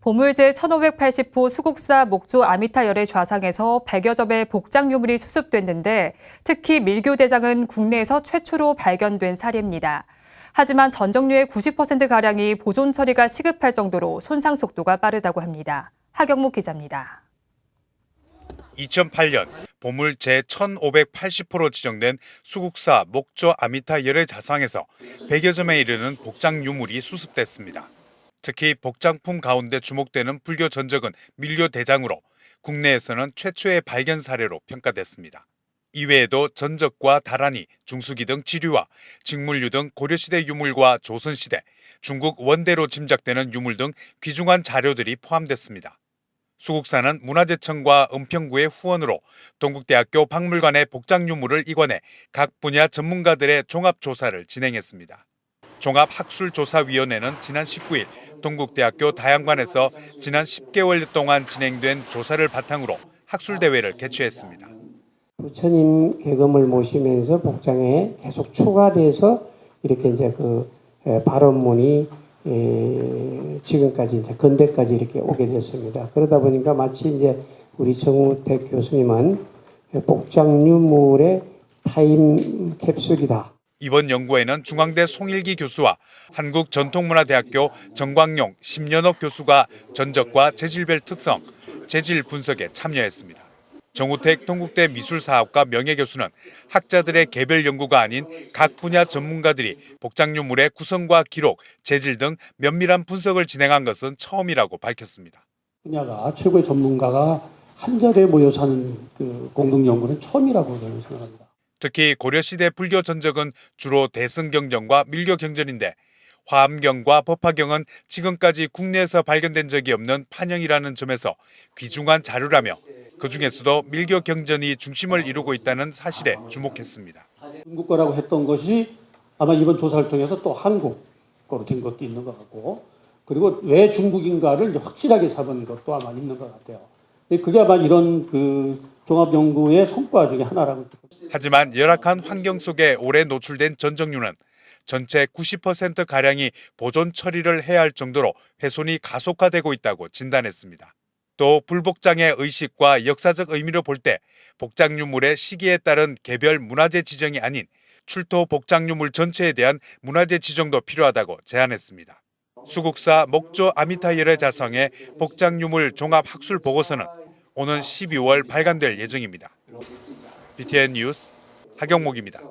보물제 1580호 수국사 목조 아미타 열의 좌상에서 100여 점의 복장 유물이 수습됐는데 특히 밀교대장은 국내에서 최초로 발견된 사례입니다. 하지만 전적류의 90%가량이 보존 처리가 시급할 정도로 손상 속도가 빠르다고 합니다. 하경목 기자입니다. 2008년 보물 제1580호로 지정된 수국사 목조 아미타 열의 자상에서 100여 점에 이르는 복장 유물이 수습됐습니다. 특히 복장품 가운데 주목되는 불교 전적은 밀교대장으로 국내에서는 최초의 발견 사례로 평가됐습니다. 이외에도 전적과 다라니, 중수기 등 지류와 직물류 등 고려시대 유물과 조선시대, 중국 원대로 짐작되는 유물 등 귀중한 자료들이 포함됐습니다. 수국사는 문화재청과 은평구의 후원으로 동국대학교 박물관의 복장 유물을 이관해 각 분야 전문가들의 종합조사를 진행했습니다. 종합학술조사위원회는 지난 19일 동국대학교 다양관에서 지난 10개월 동안 진행된 조사를 바탕으로 학술대회를 개최했습니다. 부처님 계금을 모시면서 복장에 계속 추가돼서 이렇게 이제 그 발원문이 지금까지 이제 근대까지 이렇게 오게 됐습니다. 그러다 보니까 마치 이제 우리 정우택 교수님은 복장 유물의 타임 캡슐이다. 이번 연구에는 중앙대 송일기 교수와 한국전통문화대학교 정광용, 심연옥 교수가 전적과 재질별 특성, 재질 분석에 참여했습니다. 정우택 동국대 미술사학과 명예교수는 학자들의 개별 연구가 아닌 각 분야 전문가들이 복장유물의 구성과 기록, 재질 등 면밀한 분석을 진행한 것은 처음이라고 밝혔습니다. 분야가 최고의 전문가가 한 자리에 모여서 하는 그 공동 연구는 처음이라고 저는 생각합니다. 특히 고려시대 불교 전적은 주로 대승경전과 밀교경전인데 화엄경과 법화경은 지금까지 국내에서 발견된 적이 없는 판형이라는 점에서 귀중한 자료라며 그중에서도 밀교경전이 중심을 이루고 있다는 사실에 주목했습니다. 중국 거라고 했던 것이 아마 이번 조사를 통해서 또 한국 거로 된 것도 있는 것 같고, 그리고 왜 중국인가를 이제 확실하게 잡은 것도 아마 있는 것 같아요. 그게 아마 이런 그 종합연구의 성과 중에 하나라고. 하지만 열악한 환경 속에 오래 노출된 전적류는 전체 90%가량이 보존 처리를 해야 할 정도로 훼손이 가속화되고 있다고 진단했습니다. 또 불복장의 의식과 역사적 의미로 볼 때 복장유물의 시기에 따른 개별 문화재 지정이 아닌 출토 복장유물 전체에 대한 문화재 지정도 필요하다고 제안했습니다. 수국사 목조 아미타 열의 자성의 복장유물 종합학술보고서는 오는 12월 발간될 예정입니다. BTN 뉴스 하경목입니다.